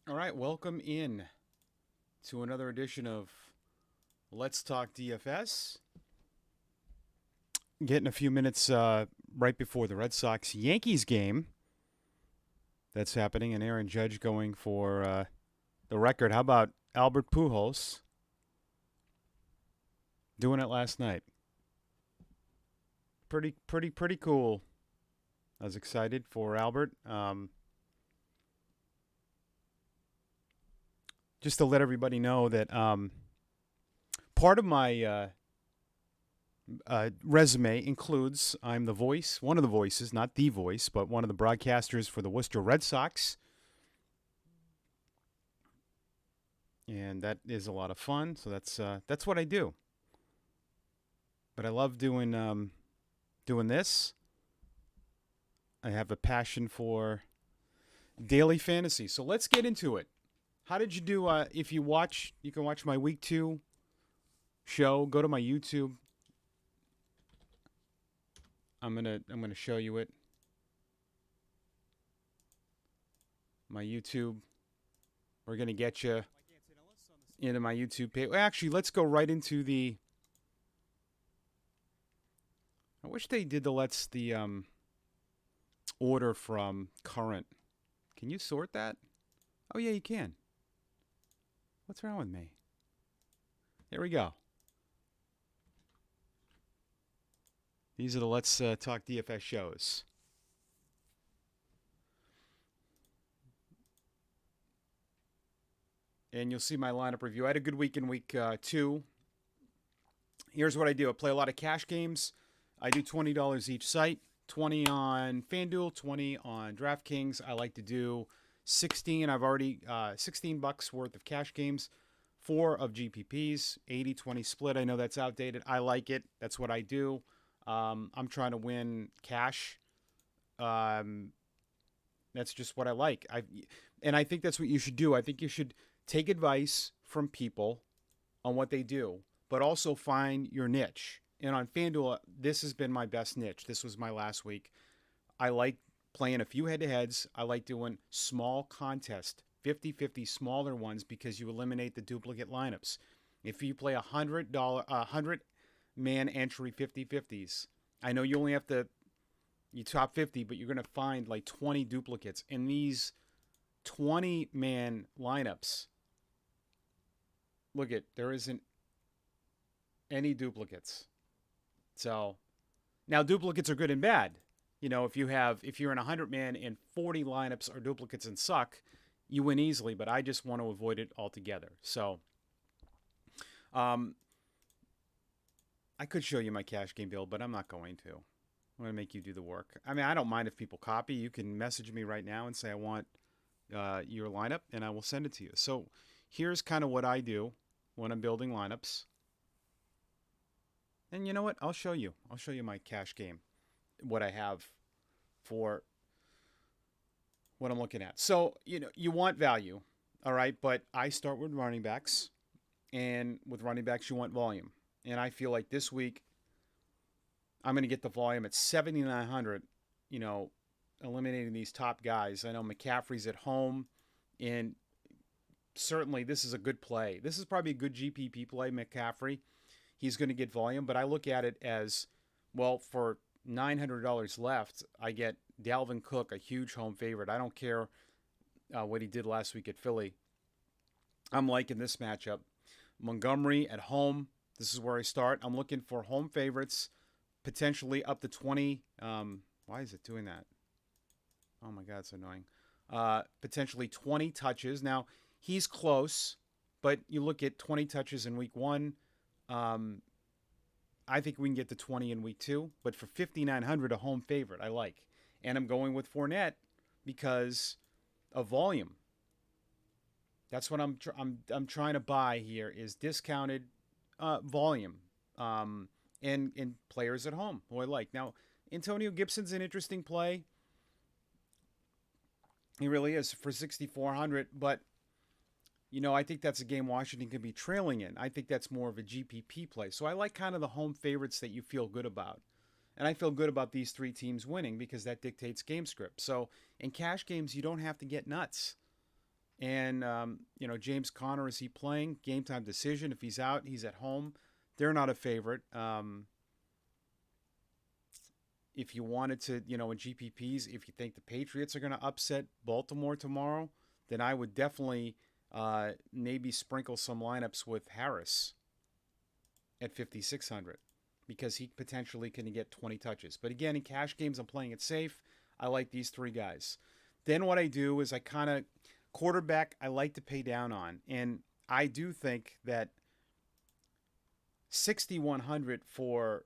All right, welcome in to another edition of Let's Talk DFS. Getting a few minutes right before the Red Sox Yankees game that's happening, and Aaron Judge going for the record. How about Albert Pujols doing it last night? Pretty cool. I was excited for Albert. Just to let everybody know that part of my resume includes I'm the voice, one of the voices, not the voice, but one of the broadcasters for the Worcester Red Sox. And that is a lot of fun. So that's what I do. But I love doing this. I have a passion for daily fantasy. So let's get into it. How did you do? If you can watch my week 2 show. Go to my YouTube. I'm gonna show you it. My YouTube. We're gonna get you into my YouTube page. Well, actually, let's go right into the. I wish they did the order from current. Can you sort that? Oh yeah, you can. What's wrong with me? Here we go. These are the Let's Talk DFS shows. And you'll see my lineup review. I had a good week in week 2. Here's what I do. I play a lot of cash games. I do $20 each site. 20 on FanDuel, 20 on DraftKings. I like to do 16. I've already $16 worth of cash games, 4 of GPPs, 80-20 split. I know that's outdated. I like it. That's what I do. I'm trying to win cash. Um, that's just what I like. And I think that's what you should do. I think you should take advice from people on what they do, but also find your niche. And on FanDuel, this has been my best niche. This was my last week. I like playing a few head-to-heads. I like doing small contest, 50-50 smaller ones because you eliminate the duplicate lineups. If you play $100 man entry 50-50s, I know you only have to you top 50, but you're going to find like 20 duplicates. In these 20-man lineups, look at there isn't any duplicates. So now duplicates are good and bad. If you're in 100 man and 40 lineups are duplicates and suck, you win easily. But I just want to avoid it altogether. So, um, I could show you my cash game build, but I'm not going to. I'm going to make you do the work. I mean, I don't mind if people copy. You can message me right now and say I want your lineup, and I will send it to you. So here's kind of what I do when I'm building lineups. And you know what? I'll show you. I'll show you my cash game, what I have for what I'm looking at. So, you want value, all right? But I start with running backs, and with running backs, you want volume. And I feel like this week I'm going to get the volume at 7,900, eliminating these top guys. I know McCaffrey's at home, and certainly this is a good play. This is probably a good GPP play, McCaffrey. He's going to get volume, but I look at it as, well, for $900 left, I get Dalvin Cook, a huge home favorite. I don't care what he did last week at Philly. I'm liking this matchup. Montgomery at home. This is where I start. I'm looking for home favorites, potentially up to 20. Why is it doing that? Oh my God, it's annoying. Potentially 20 touches. Now, he's close, but you look at 20 touches in week 1. I think we can get to 20 in week 2, but for 5,900, a home favorite, I like. And I'm going with Fournette because of volume. That's what I'm trying to buy here is discounted volume, and players at home who I like. Now, Antonio Gibson's an interesting play. He really is for 6,400, but I think that's a game Washington can be trailing in. I think that's more of a GPP play. So I like kind of the home favorites that you feel good about. And I feel good about these 3 teams winning because that dictates game script. So in cash games, you don't have to get nuts. And, James Conner, is he playing? Game time decision. If he's out, he's at home. They're not a favorite. If you wanted to, in GPPs, if you think the Patriots are going to upset Baltimore tomorrow, then I would definitely maybe sprinkle some lineups with Harris at 5,600 because he potentially can get 20 touches. But again, in cash games, I'm playing it safe. I like these three guys. Then what I do is I kind of quarterback I like to pay down on. And I do think that 6,100 for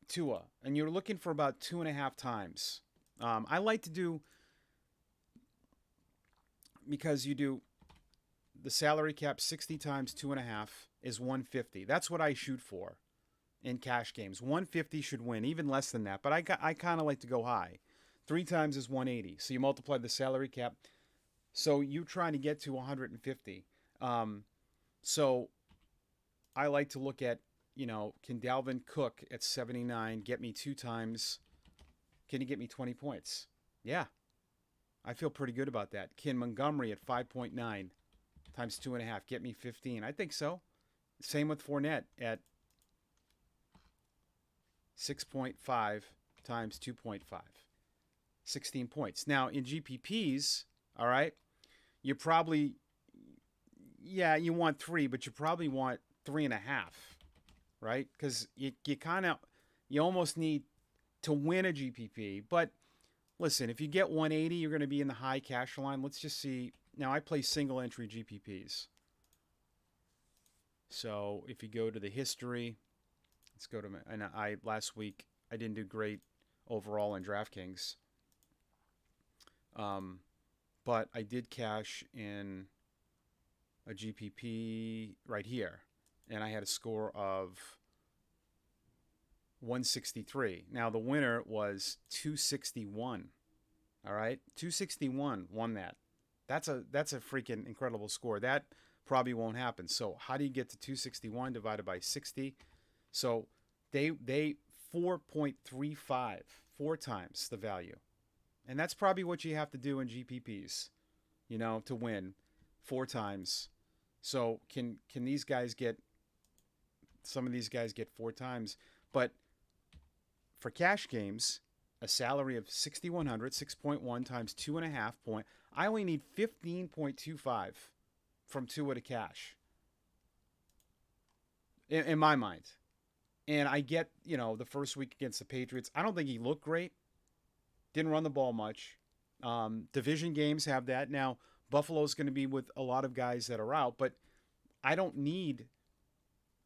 Tua, and you're looking for about 2.5 times. I like to do, because you do the salary cap 60 times 2.5 is 150. That's what I shoot for in cash games. 150 should win, even less than that. But I kind of like to go high. 3 times is 180. So you multiply the salary cap. So you're trying to get to 150. So I like to look at, can Dalvin Cook at 79 get me 2 times? Can he get me 20 points? Yeah. I feel pretty good about that. Can Montgomery at 5.9 times 2.5 get me 15? I think so. Same with Fournette at 6.5 times 2.5. 16 points. Now, in GPPs, all right, you probably, you want 3, but you probably want 3.5, right? Because you almost need to win a GPP. But listen, if you get 180, you're going to be in the high cash line. Let's just see. Now, I play single entry GPPs. So if you go to the history, let's go to my, and last week I didn't do great overall in DraftKings. But I did cash in a GPP right here, and I had a score of 163. Now the winner was 261. All right, 261 won that. That's a freaking incredible score. That probably won't happen. So how do you get to 261 divided by 60? So they 4.35, 4 times the value. And that's probably what you have to do in GPPs, to win 4 times. So can these guys get, some of these guys get 4 times? But for cash games, a salary of 6,100, 6.1 times 2.5 point. I only need 15.25 from Tua to cash. In my mind. And I get, the first week against the Patriots, I don't think he looked great. Didn't run the ball much. Division games have that. Now, Buffalo's going to be with a lot of guys that are out, but I don't need,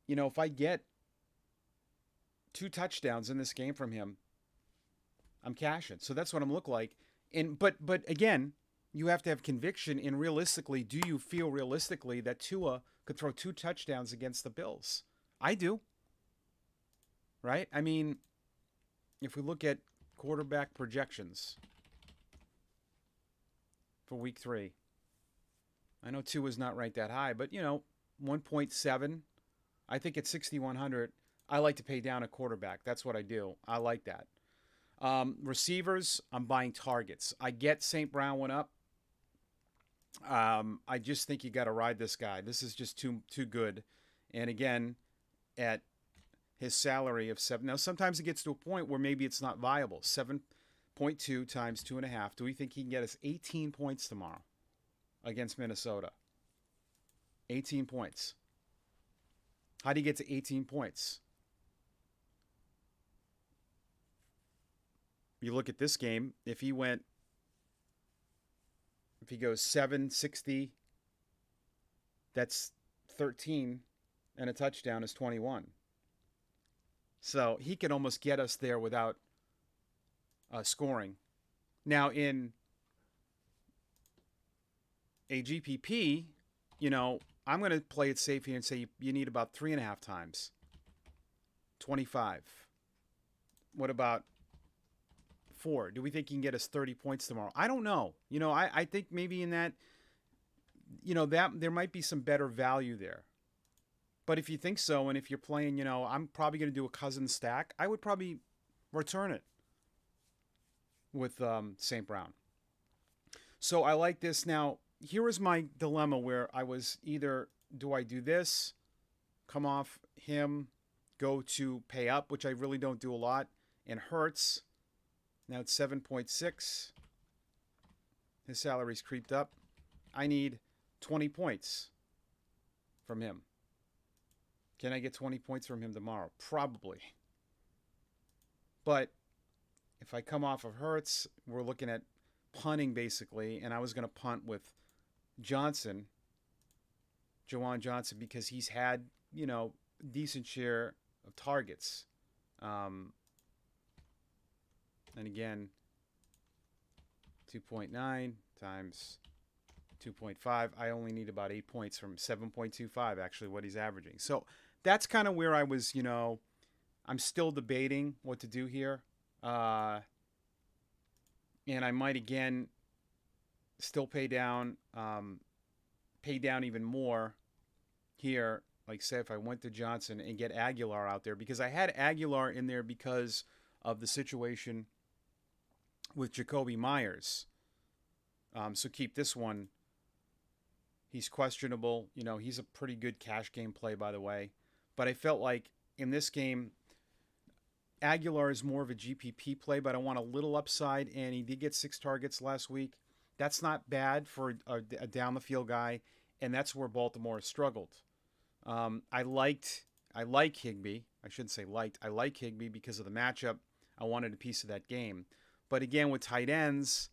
if I get 2 touchdowns in this game from him, I'm cashing. So that's what I'm look like. But again, you have to have conviction in realistically, do you feel realistically that Tua could throw 2 touchdowns against the Bills? I do. Right? I mean, if we look at quarterback projections for week 3, I know 2 is not ranked that high, but 1.7. I think at 6,100, I like to pay down a quarterback. That's what I do. I like that. Receivers, I'm buying targets. I get St. Brown went up. I just think you got to ride this guy. This is just too good. And again, at his salary of 7. Now, sometimes it gets to a point where maybe it's not viable. 7.2 times 2.5. Do we think he can get us 18 points tomorrow against Minnesota? 18 points. How do you get to 18 points? You look at this game, if he goes 760, that's 13, and a touchdown is 21. So he could almost get us there without scoring. Now, in a GPP, I'm going to play it safe here and say you need about 3.5 times. 25. What about 4? Do we think he can get us 30 points tomorrow? I don't know. I think maybe in that, that there might be some better value there. But if you think so, and if you're playing, I'm probably going to do a Cousins stack, I would probably return it with St. Brown. So I like this. Now, here was my dilemma where I was either, do I do this, come off him, go to pay up, which I really don't do a lot, and Hurts. Now it's 7.6. His salary's creeped up. I need 20 points from him. Can I get 20 points from him tomorrow? Probably. But if I come off of Hurts, we're looking at punting basically, and I was going to punt with Johnson, Jawan Johnson, because he's had, decent share of targets. And again, 2.9 times 2.5. I only need about 8 points from 7.25, actually, what he's averaging. So that's kind of where I was, I'm still debating what to do here. And I might, again, still pay down even more here. Like, say, if I went to Johnson and get Aguilar out there, because I had Aguilar in there because of the situation with Jacoby Myers. So keep this one. He's questionable. He's a pretty good cash game play, by the way. But I felt like in this game, Aguilar is more of a GPP play, but I want a little upside, and he did get 6 targets last week. That's not bad for a down-the-field guy, and that's where Baltimore struggled. I like Higbee. I shouldn't say liked. I like Higbee because of the matchup. I wanted a piece of that game. But again, with tight ends,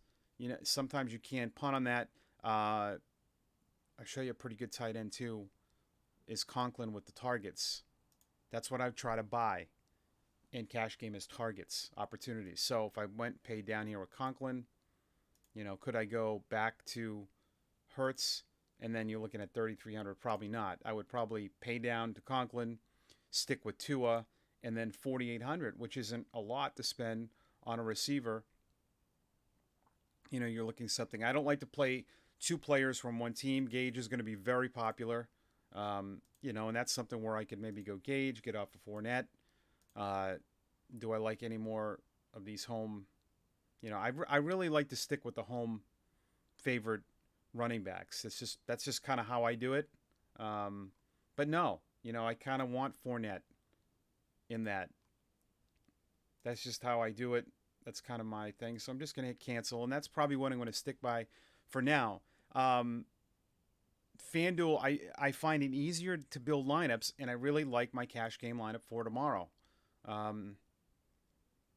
sometimes you can't punt on that. I'll show you a pretty good tight end too, is Conklin with the targets. That's what I try to buy in cash game, is targets, opportunities. So if I went paid down here with Conklin, could I go back to Hurts? And then you're looking at 3,300. Probably not. I would probably pay down to Conklin, stick with Tua, and then 4,800, which isn't a lot to spend on a receiver. You're looking something. I don't like to play 2 players from one team. Gage is going to be very popular, and that's something where I could maybe go Gage, get off of Fournette. Do I like any more of these home? I really like to stick with the home favorite running backs. That's just kind of how I do it. But no, I kind of want Fournette in that. That's just how I do it. That's kind of my thing. So I'm just going to hit cancel, and that's probably what I'm going to stick by for now. FanDuel, I find it easier to build lineups, and I really like my cash game lineup for tomorrow.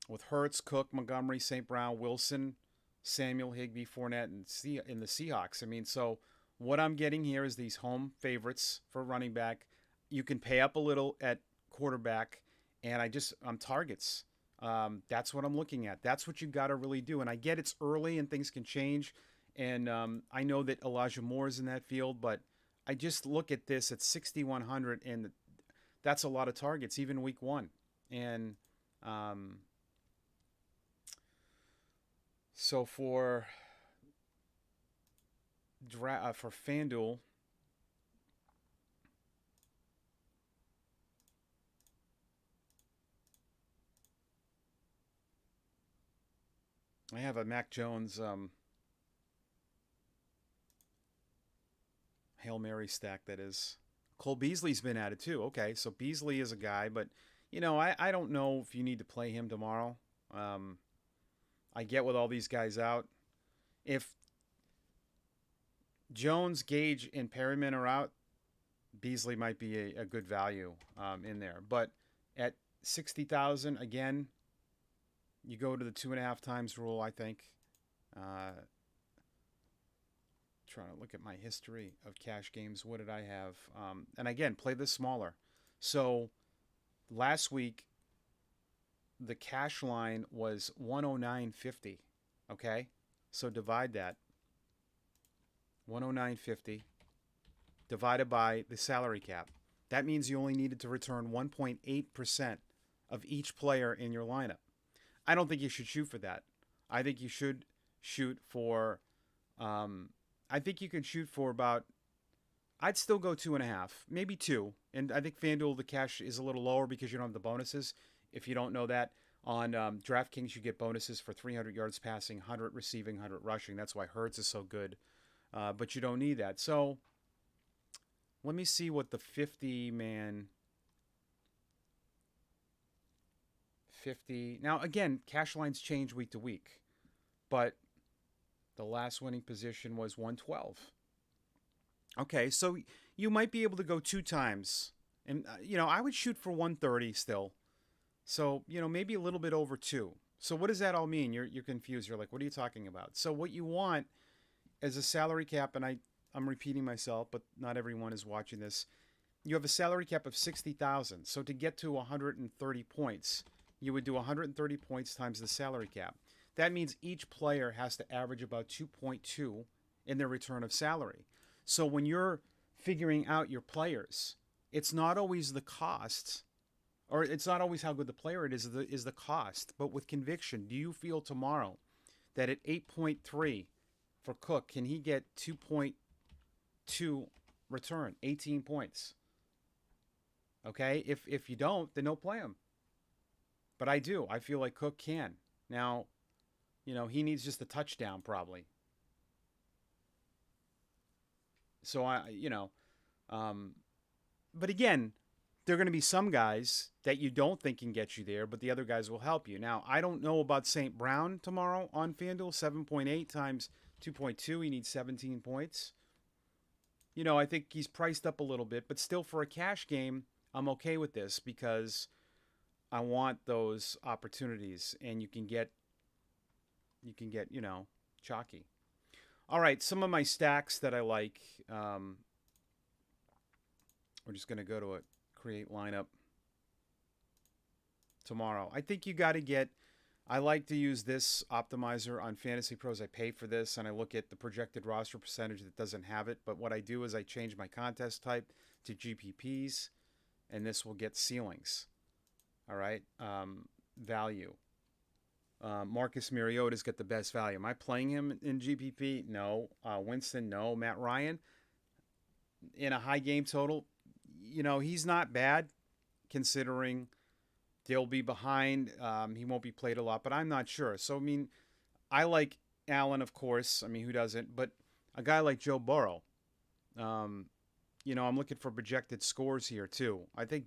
With Hurts, Cook, Montgomery, St. Brown, Wilson, Samuel, Higbee, Fournette, and in the Seahawks. I mean, so what I'm getting here is these home favorites for running back. You can pay up a little at quarterback, and I'm targets. That's what I'm looking at. That's what you got to really do. And I get it's early and things can change. And I know that Elijah Moore is in that field, but I just look at this at 6,100, and that's a lot of targets, even week 1. And so for FanDuel, I have a Mac Jones Hail Mary stack, that is. Cole Beasley's been at it too. Okay, so Beasley is a guy, but I don't know if you need to play him tomorrow. I get with all these guys out. If Jones, Gage, and Perryman are out, Beasley might be a good value in there. But at 60,000, again, you go to the 2.5 times rule, I think. Trying to look at my history of cash games. What did I have? And again, play this smaller. So last week, the cash line was 109.50. Okay? So divide that. 109.50 divided by the salary cap. That means you only needed to return 1.8% of each player in your lineup. I don't think you should shoot for that. I think you should shoot for, I think you can shoot for about, I'd still go 2.5, maybe 2. And I think FanDuel, the cash is a little lower because you don't have the bonuses, if you don't know that. On DraftKings, you get bonuses for 300 yards passing, 100 receiving, 100 rushing. That's why Hurts is so good. But you don't need that. So let me see what the 50-man 50. Now, again, cash lines change week to week, but the last winning position was 112. Okay, so you might be able to go two times. And, I would shoot for 130 still. So, maybe a little bit over two. So what does that all mean? You're confused. You're like, what are you talking about? So what you want is a salary cap, and I'm repeating myself, but not everyone is watching this. You have a salary cap of 60,000. So to get to 130 points, you would do 130 points times the salary cap. That means each player has to average about 2.2 in their return of salary. So when you're figuring out your players, it's not always the cost, or it's not always how good the player it is the cost. But with conviction, do you feel tomorrow that at 8.3 for Cook, can he get 2.2 return, 18 points? Okay, if you don't, then don't play him. But I do. I feel like Cook can. Now, he needs just a touchdown probably. So but again, there are going to be some guys that you don't think can get you there, but the other guys will help you. Now, I don't know about St. Brown tomorrow on FanDuel. 7.8 times 2.2. He needs 17 points. I think he's priced up a little bit, but still for a cash game, I'm okay with this because I want those opportunities, and you can get chalky. All right, some of my stacks that I like. We're just going to go to a create lineup tomorrow. I think you got to get. I like to use this optimizer on Fantasy Pros. I pay for this, and I look at the projected roster percentage that doesn't have it. But what I do is I change my contest type to GPPs, and this will get ceilings. All right, value. Marcus Mariota's got the best value. Am I playing him in GPP? No. Winston, no. Matt Ryan, in a high game total, he's not bad considering they'll be behind. He won't be played a lot, but I'm not sure. So, I like Allen, of course. Who doesn't? But a guy like Joe Burrow, I'm looking for projected scores here, too. I think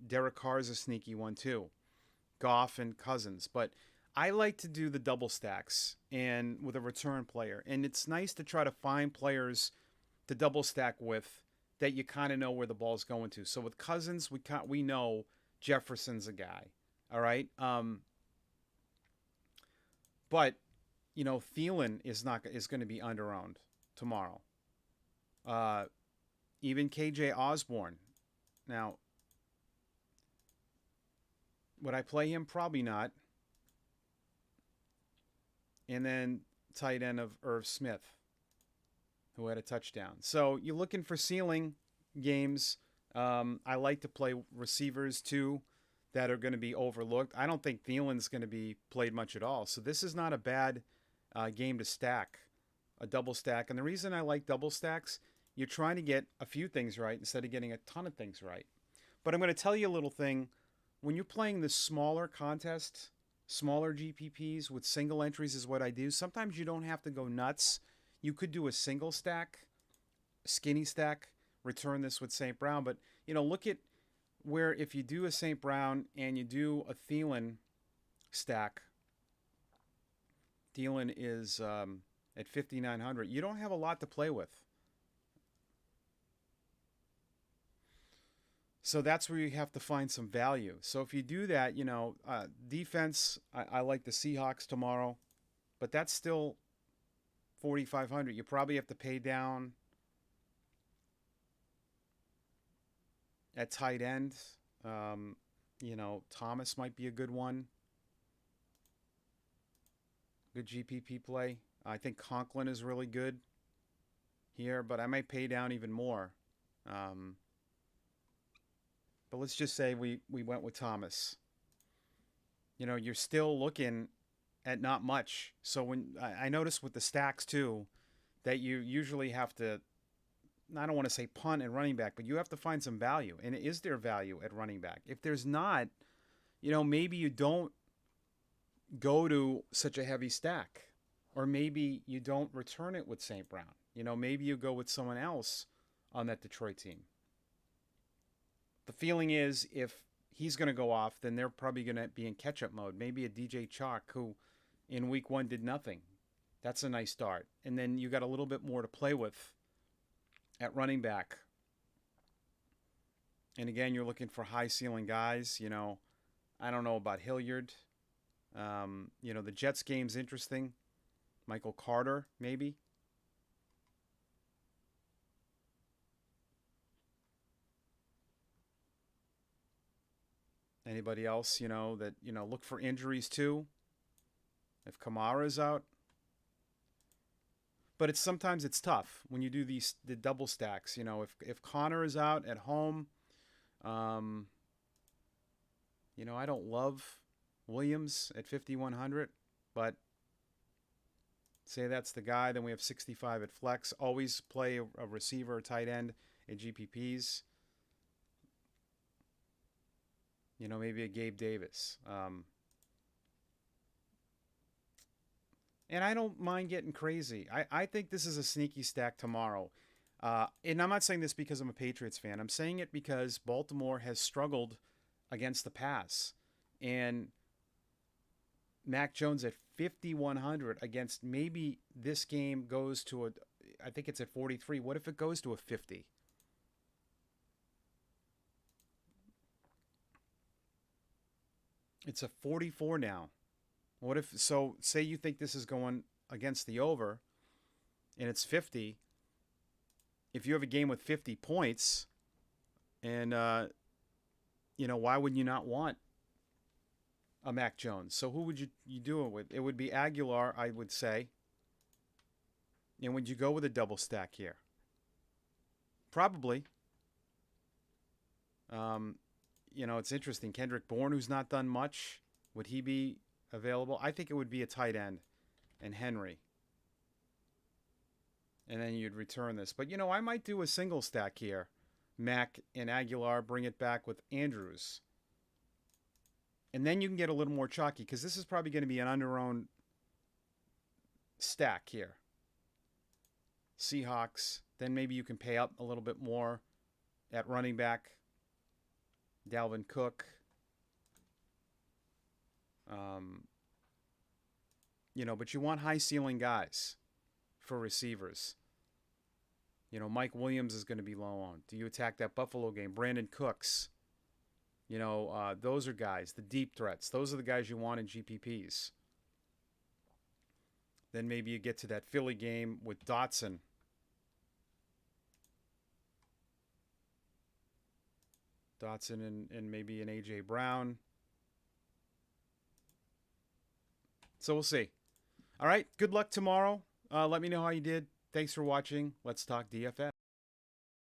Derek Carr is a sneaky one, too. Goff and Cousins. But I like to do the double stacks and with a return player. And it's nice to try to find players to double stack with that you kind of know where the ball's going to. So with Cousins, we know Jefferson's a guy. All right. But Thielen is going to be underowned tomorrow. Even KJ Osborne. Now, would I play him? Probably not. And then tight end of Irv Smith, who had a touchdown. So you're looking for ceiling games. I like to play receivers too that are going to be overlooked. I don't think Thielen's going to be played much at all. So this is not a bad game to stack, a double stack. And the reason I like double stacks, you're trying to get a few things right instead of getting a ton of things right. But I'm going to tell you a little thing. When you're playing the smaller contests, smaller GPPs with single entries is what I do. Sometimes you don't have to go nuts. You could do a single stack, skinny stack, return this with St. Brown. But, look at where if you do a St. Brown and you do a Thielen stack, Thielen is at 5,900. You don't have a lot to play with. So that's where you have to find some value. So if you do that, defense, I like the Seahawks tomorrow, but that's still 4,500. You probably have to pay down at tight end. Thomas might be a good one. Good GPP play. I think Conklin is really good here, but I might pay down even more. But let's just say we went with Thomas. You're still looking at not much. So when I noticed with the stacks too, that you usually have to, I don't want to say punt and running back, but you have to find some value. And is there value at running back? If there's not, maybe you don't go to such a heavy stack. Or maybe you don't return it with St. Brown. Maybe you go with someone else on that Detroit team. The feeling is if he's going to go off, then they're probably going to be in catch-up mode. Maybe a DJ Chalk who in week 1 did nothing. That's a nice start. And then you got a little bit more to play with at running back. And again, you're looking for high ceiling guys. I don't know about Hilliard. The Jets game's interesting. Michael Carter, maybe. Anybody else, that, look for injuries too. If Kamara's out. But sometimes it's tough when you do the double stacks. If Connor is out at home, I don't love Williams at 5,100, but say that's the guy. Then we have 65 at flex. Always play a receiver or tight end at GPPs. Maybe a Gabe Davis. And I don't mind getting crazy. I think this is a sneaky stack tomorrow. And I'm not saying this because I'm a Patriots fan. I'm saying it because Baltimore has struggled against the pass. And Mac Jones at 5,100 against maybe this game goes to I think it's at 43. What if it goes to a 50? It's a 44 now. What if, so say you think this is going against the over and it's 50. If you have a game with 50 points and, why would you not want a Mac Jones? So who would you do it with? It would be Aguilar, I would say. And would you go with a double stack here? Probably. It's interesting. Kendrick Bourne, who's not done much, would he be available? I think it would be a tight end and Henry. And then you'd return this. But, I might do a single stack here. Mac and Aguilar, bring it back with Andrews. And then you can get a little more chalky because this is probably going to be an under-owned stack here. Seahawks. Then maybe you can pay up a little bit more at running back. Dalvin Cook. But you want high ceiling guys for receivers. Mike Williams is going to be low on. Do you attack that Buffalo game? Brandon Cooks. Those are guys, the deep threats. Those are the guys you want in GPPs. Then maybe you get to that Philly game with Dotson. And maybe an A.J. Brown. So we'll see. All right, good luck tomorrow. Let me know how you did. Thanks for watching. Let's talk DFS.